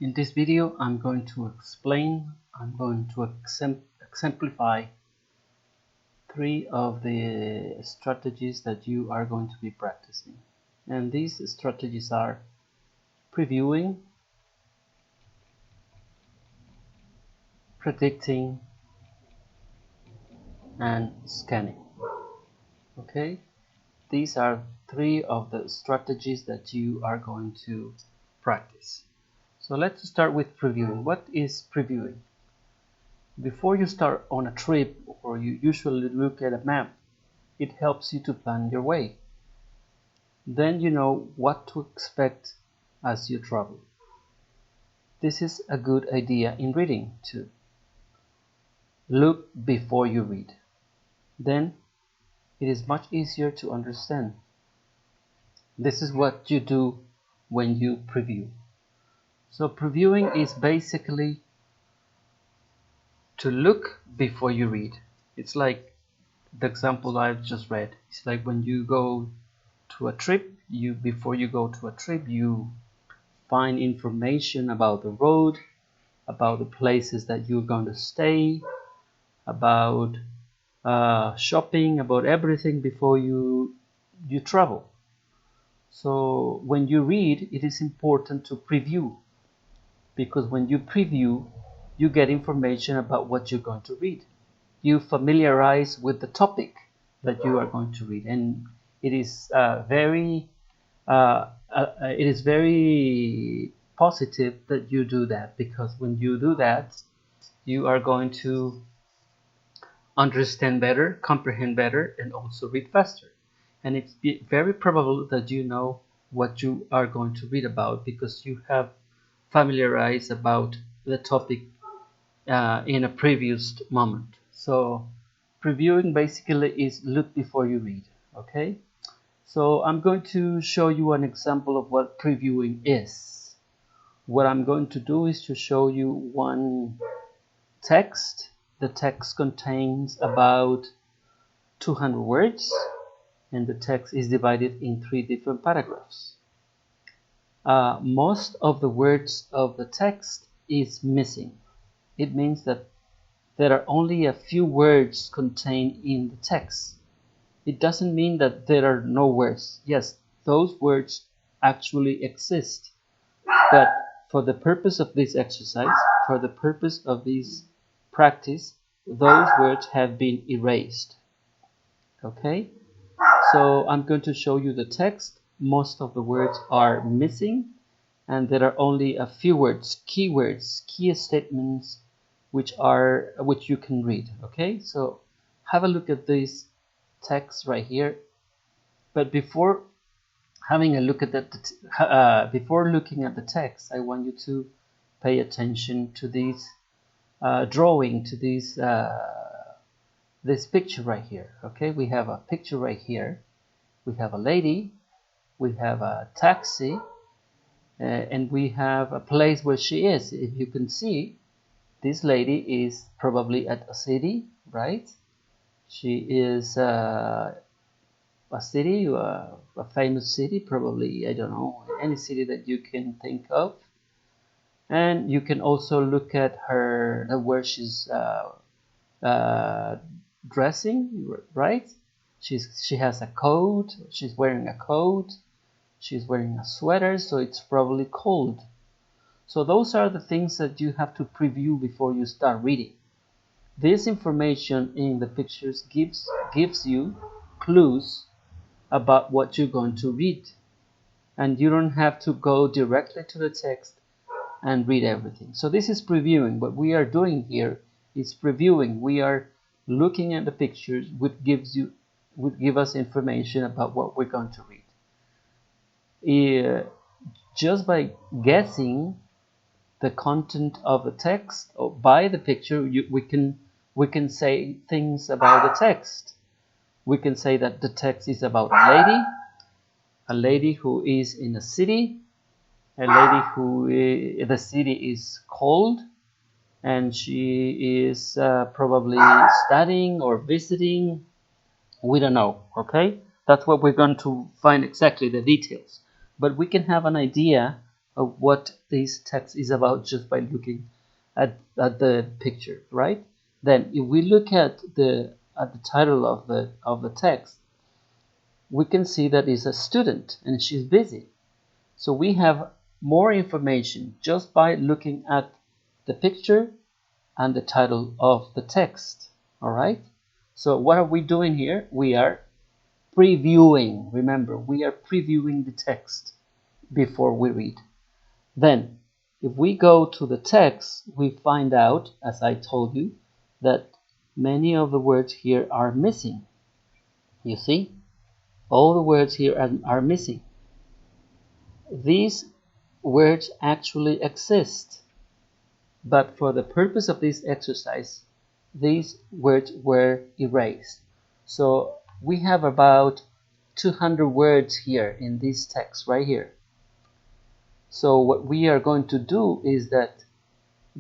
In this video, I'm going to exemplify three of the strategies that you are going to be practicing. And these strategies are previewing, predicting, and scanning. Okay? These are three of the strategies that you are going to practice. So let's start with previewing. What is previewing? Before you start on a trip, or you usually look at a map, it helps you to plan your way. Then you know what to expect as you travel. This is a good idea in reading too. Look before you read. Then it is much easier to understand. This is what you do when you preview. So previewing is basically to look before you read. It's like the example I've just read. It's like when you go to a trip, before you go to a trip, you find information about the road, about the places that you're going to stay, about shopping, about everything before you travel. So when you read, it is important to preview, because when you preview, you get information about what you're going to read. You familiarize with the topic that you are going to read, and it is very positive that you do that, because when you do that, you are going to understand better, comprehend better, and also read faster. And it's very probable that you know what you are going to read about, because you have familiarized about the topic in a previous moment. So previewing basically is look before you read. Okay, so I'm going to show you an example of what previewing is. What I'm going to do is to show you one text. The text contains about 200 words, and the text is divided in 3 different paragraphs. Most of the words of the text is missing. It means that there are only a few words contained in the text. It doesn't mean that there are no words. Yes, those words actually exist. But for the purpose of this exercise, for the purpose of this practice, those words have been erased. Okay? So I'm going to show you the text. Most of the words are missing, and there are only a few words, keywords, key statements, which you can read. Okay, so have a look at this text right here. But before having a look at that, before looking at the text, I want you to pay attention to this drawing, to this picture right here. Okay, we have a picture right here. We have a lady, we have a taxi, and we have a place where she is. If you can see, this lady is probably at a city, right? She is a city, a famous city, probably, I don't know, any city that you can think of. And you can also look at her, where she's dressing, right? She has a coat, she's wearing a coat, she's wearing a sweater, so it's probably cold. So those are the things that you have to preview before you start reading. This information in the pictures gives you clues about what you're going to read. And you don't have to go directly to the text and read everything. So this is previewing. What we are doing here is previewing. We are looking at the pictures, which would give us information about what we're going to read. Just by guessing the content of the text or by the picture, we can say things about the text. We can say that the text is about a lady who is in a city, a lady who the city is cold, and she is probably studying or visiting. We don't know. Okay, that's what we're going to find exactly the details. But we can have an idea of what this text is about just by looking at the picture, right? Then if we look at the title of the text, we can see that it's a student and she's busy. So we have more information just by looking at the picture and the title of the text. All right. So what are we doing here? We are previewing. Remember, we are previewing the text before we read. Then, if we go to the text, we find out, as I told you, that many of the words here are missing. You see? All the words here are missing. These words actually exist, but for the purpose of this exercise, these words were erased. So we have about 200 words here in this text right here. So what we are going to do is that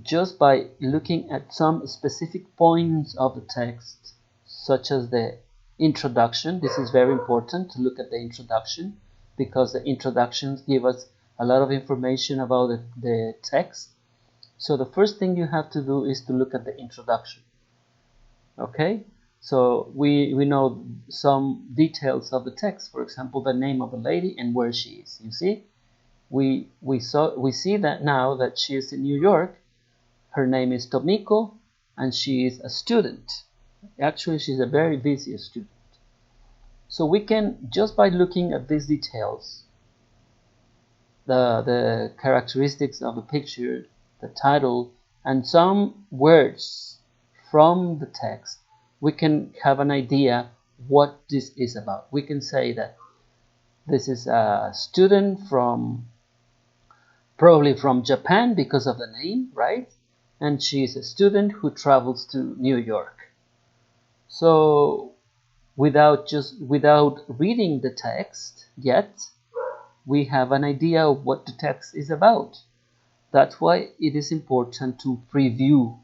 just by looking at some specific points of the text, such as the introduction, this is very important to look at the introduction, because the introductions give us a lot of information about the text. So the first thing you have to do is to look at the introduction. Okay, so we know some details of the text. For example, the name of the lady and where she is. You see, we see that now that she is in New York. Her name is Tomiko, and she is a student. Actually, she's a very busy student. So we can, just by looking at these details, the characteristics of the picture, the title, and some words from the text, we can have an idea what this is about. We can say that this is a student probably from Japan because of the name, right? And she is a student who travels to New York. So without reading the text yet, we have an idea of what the text is about. That's why it is important to preview,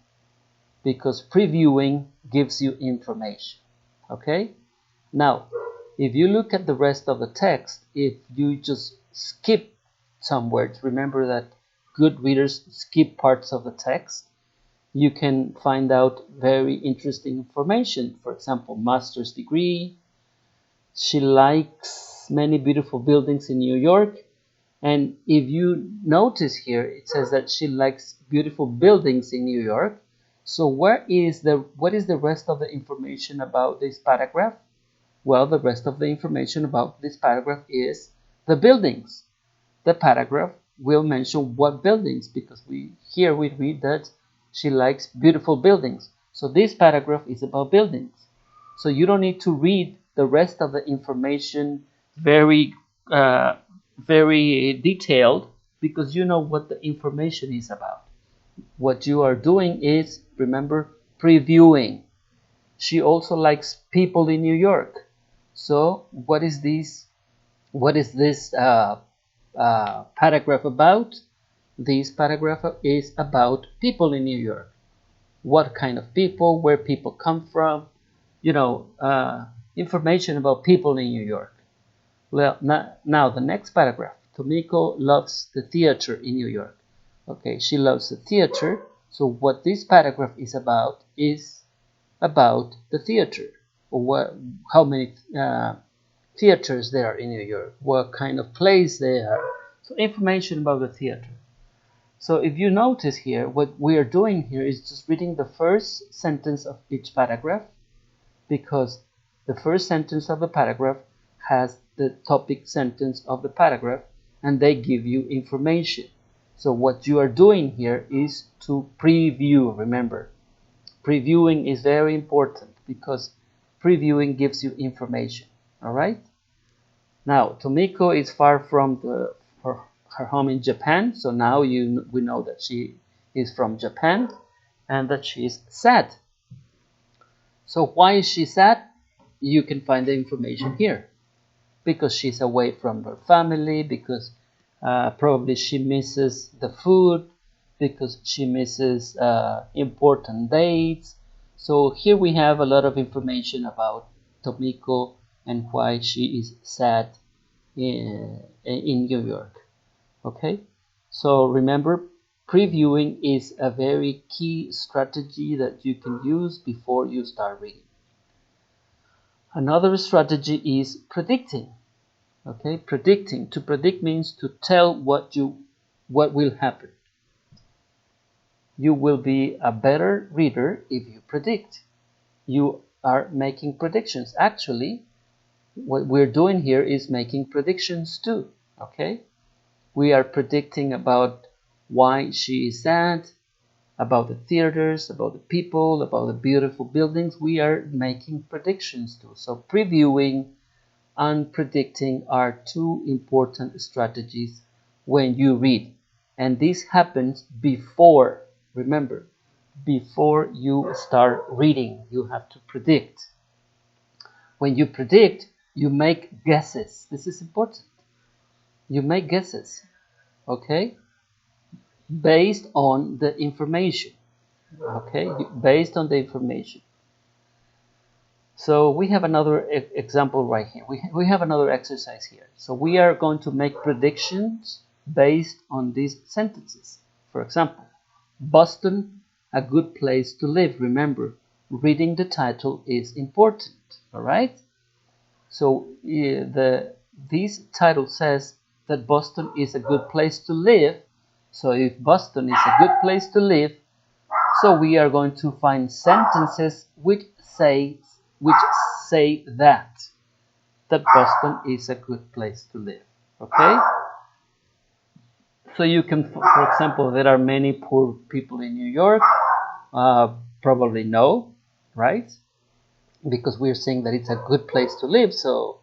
because previewing gives you information. Okay? Now, if you look at the rest of the text, if you just skip some words, remember that good readers skip parts of the text, you can find out very interesting information. For example, master's degree. She likes many beautiful buildings in New York. And if you notice here, it says that she likes beautiful buildings in New York. So what is the rest of the information about this paragraph? Well, the rest of the information about this paragraph is the buildings. The paragraph will mention what buildings, because we read that she likes beautiful buildings. So this paragraph is about buildings. So you don't need to read the rest of the information very detailed, because you know what the information is about. What you are doing is, remember, previewing. She also likes people in New York. So what is this paragraph about? This paragraph is about people in New York. What kind of people, where people come from, information about people in New York. Well, now the next paragraph. Tomiko loves the theater in New York. Okay, she loves the theater. So what this paragraph is about the theater, or how many theaters there are in New York, what kind of plays they are. So information about the theater. So if you notice here, what we are doing here is just reading the first sentence of each paragraph, because the first sentence of the paragraph has the topic sentence of the paragraph, and they give you information. So what you are doing here is to preview. Remember, previewing is very important because previewing gives you information. All right? Now, Tomiko is far from her home in Japan, so now we know that she is from Japan and that she is sad. So why is she sad? You can find the information here. Because she's away from her family, because probably she misses the food, because she misses important dates. So here we have a lot of information about Tomiko and why she is sad in New York. Okay, So remember, previewing is a very key strategy that you can use before you start reading. Another strategy is predicting. Okay, predicting. To predict means to tell what will happen. You will be a better reader if you predict. You are making predictions. Actually, what we're doing here is making predictions too. Okay, we are predicting about why she is sad, about the theaters, about the people, about the beautiful buildings. We are making predictions too. So previewing and predicting are two important strategies when you read. And this happens before, remember, before you start reading, you have to predict. When you predict, you make guesses. This is important. You make guesses, okay? Based on the information, okay? Based on the information. So we have another example right here. We have another exercise here. So we are going to make predictions based on these sentences. For example, Boston, a good place to live. Remember, reading the title is important, all right? So this title says that Boston is a good place to live. So if Boston is a good place to live, so we are going to find sentences which say that Boston is a good place to live. Okay? So you can, for example, there are many poor people in New York. Probably no, right? Because we're saying that it's a good place to live. So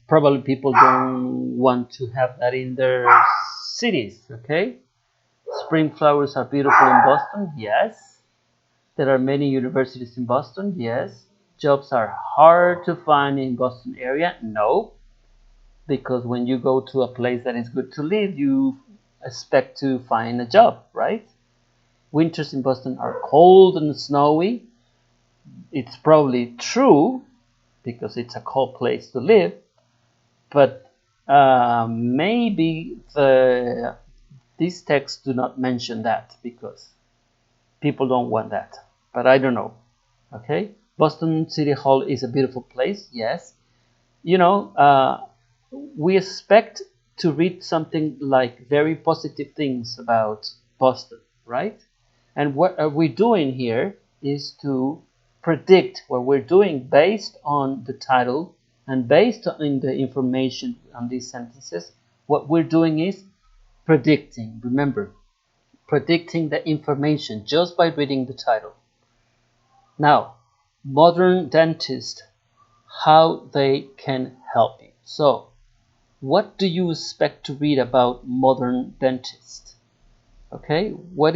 probably people don't want to have that in their cities. Okay? Spring flowers are beautiful in Boston. Yes. There are many universities in Boston. Yes. Jobs are hard to find in Boston area. No. Because when you go to a place that is good to live, you expect to find a job, right? Winters in Boston are cold and snowy. It's probably true because it's a cold place to live, but maybe these texts do not mention that because people don't want that. But I don't know. Okay, Boston City Hall is a beautiful place. Yes, you know. We expect to read something like very positive things about Boston, right? And what are we doing here is to predict what we're doing based on the title and based on the information on these sentences. What we're doing is predicting. Remember, predicting the information just by reading the title. Now, modern dentists, how they can help you. So, what do you expect to read about modern dentists? Okay, what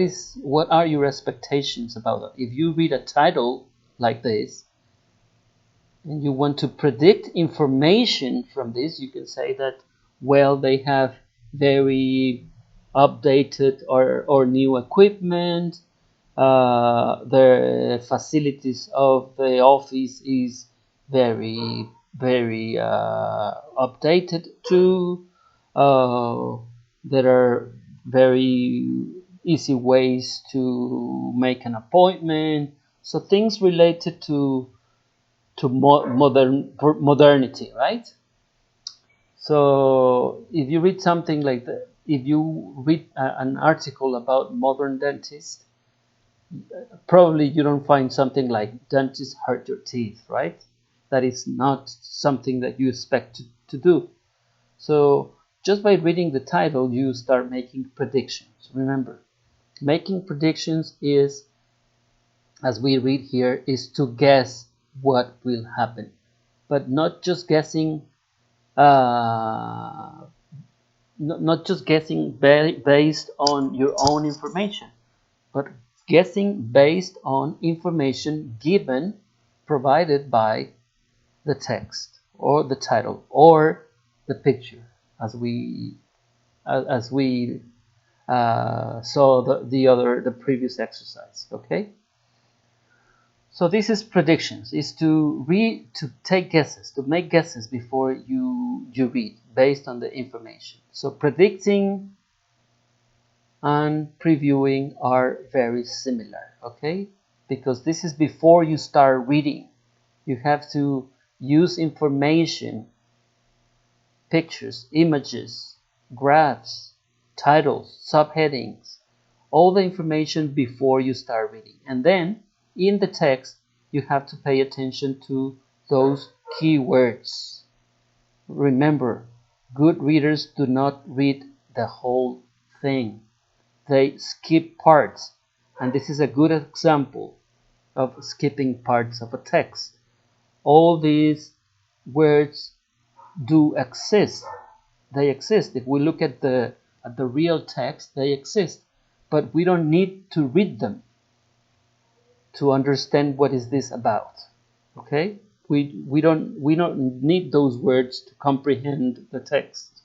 are your expectations about that? If you read a title like this and you want to predict information from this, you can say that, well, they have very updated or new equipment. The facilities of the office is very updated too. There are very easy ways to make an appointment. So things related to modernity, right? So if you read something like that, if you read an article about modern dentists, probably you don't find something like dentists hurt your teeth, right? That is not something that you expect to do. So just by reading the title, you start making predictions. Remember, making predictions is, as we read here, is to guess what will happen, but not just guessing. Not just guessing based on your own information, but guessing based on information provided by the text or the title or the picture, as we saw the previous exercise. Okay, So this is predictions, is to take guesses, to make guesses before you read based on the information. So predicting and previewing are very similar, okay? Because this is before you start reading. You have to use information, pictures, images, graphs, titles, subheadings, all the information before you start reading. And then in the text, you have to pay attention to those keywords. Remember, good readers do not read the whole thing. They skip parts. And this is a good example of skipping parts of a text. All these words do exist. They exist. If we look at the real text, they exist. But we don't need to read them to understand what is this about. Okay? We don't need those words to comprehend the text.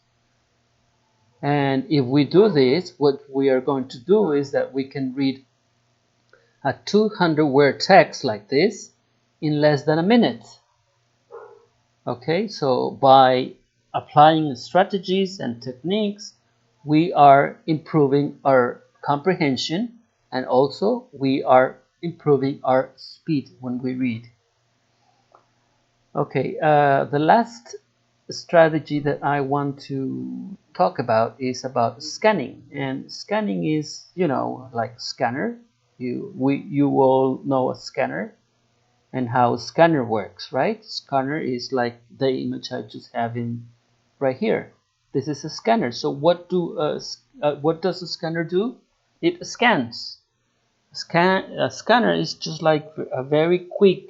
And if we do this, what we are going to do is that we can read a 200-word text like this in less than a minute. Okay, so by applying strategies and techniques, we are improving our comprehension, and also we are improving our speed when we read. Okay, the last strategy that I want to talk about is about scanning. And scanning is, like scanner. You all know a scanner and how scanner works, right? Scanner is like the image I just have in right here. This is a scanner. So what does a scanner do? It scans. A scanner is just like a very quick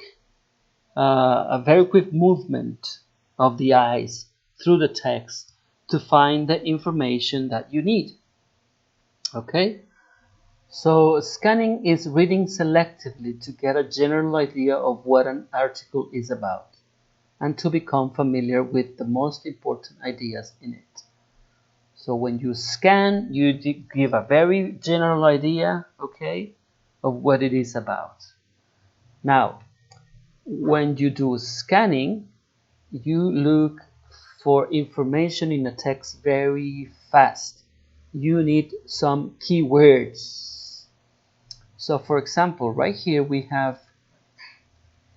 movement of the eyes through the text to find the information that you need. Okay? So scanning is reading selectively to get a general idea of what an article is about and to become familiar with the most important ideas in it. So when you scan, you give a very general idea, okay, of what it is about. Now, when you do scanning, you look for information in a text very fast. You need some keywords. So for example, right here we have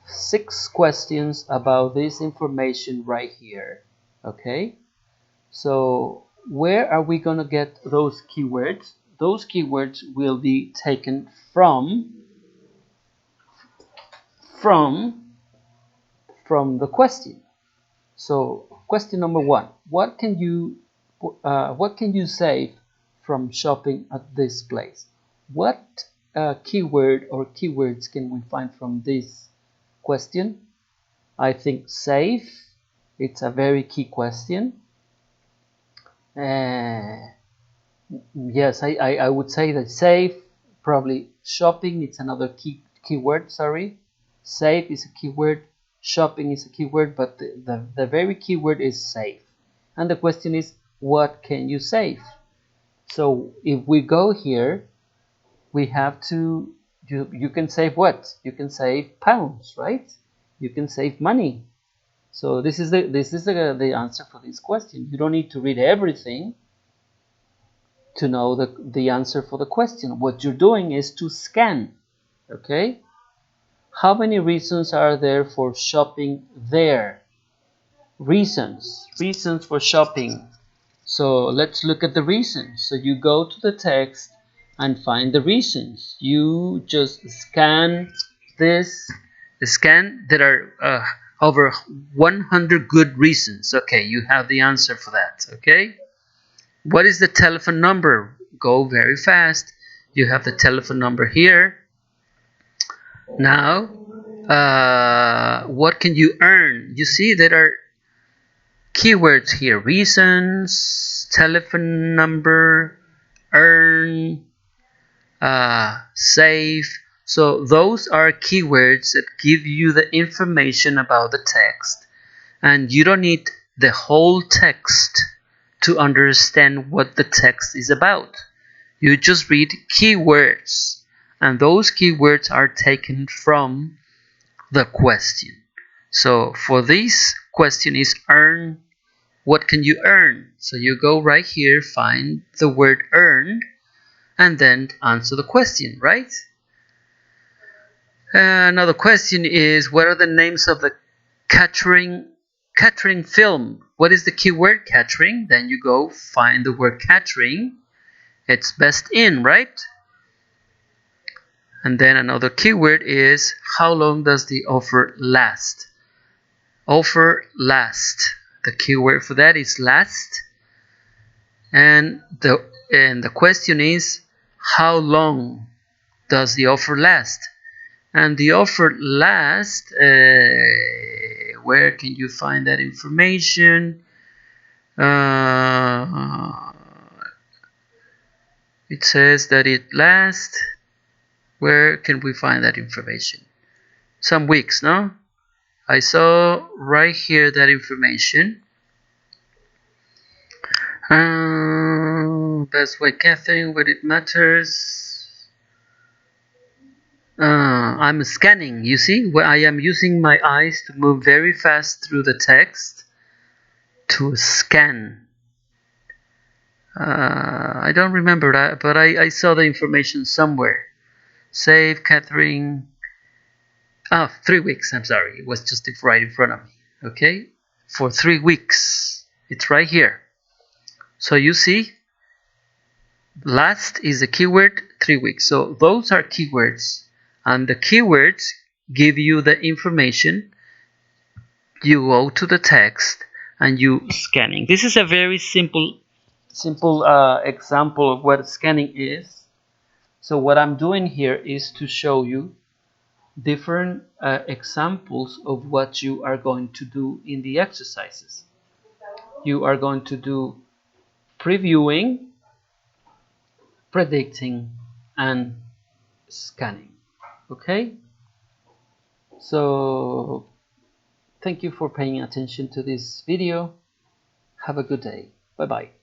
6 questions about this information right here. Okay, so where are we going to get those keywords? Those keywords will be taken from the question. So question number 1: what can you save from shopping at this place? What keyword or keywords can we find from this question? I think save. It's a very key question. Yes, I would say that save. Probably shopping. It's another keyword. Sorry, save is a keyword. Shopping is a keyword, but the very keyword is save. And the question is, what can you save? So if we go here, we have to, you can save what? You can save pounds, right? You can save money. So this is the answer for this question. You don't need to read everything to know the answer for the question. What you're doing is to scan, okay? How many reasons are there for shopping there? Reasons for shopping. So let's look at the reasons. So you go to the text and find the reasons. You just scan this. There are over 100 good reasons. Okay, you have the answer for that. Okay. What is the telephone number? Go very fast. You have the telephone number here. Now, what can you earn? You see there are keywords here: reasons, telephone number, earn, save. So those are keywords that give you the information about the text, and you don't need the whole text to understand what the text is about. You just read keywords, and those keywords are taken from the question. So for this question is earn. What can you earn? So you go right here, find the word earn, and then answer the question, right? Another question is, what are the names of the catering film? What is the keyword catering? Then you go find the word catering. It's best in, right? And then another keyword is, how long does the offer last? Offer last. The keyword for that is last. And the question is, how long does the offer last? And the offer last, where can you find that information? It says that it lasts. Where can we find that information? Some weeks, no? I saw right here that information. Best way Catherine, what it matters. I'm scanning, you see? Where I am using my eyes to move very fast through the text to scan. I don't remember that, but I saw the information somewhere. Save Catherine. 3 weeks, I'm sorry. It was just right in front of me. Okay? For 3 weeks. It's right here. So you see, last is the keyword, 3 weeks. So those are keywords. And the keywords give you the information. You go to the text and you scanning. This is a very simple example of what scanning is. So what I'm doing here is to show you different examples of what you are going to do in the exercises. You are going to do previewing, predicting, and scanning. Okay? So thank you for paying attention to this video. Have a good day. Bye bye.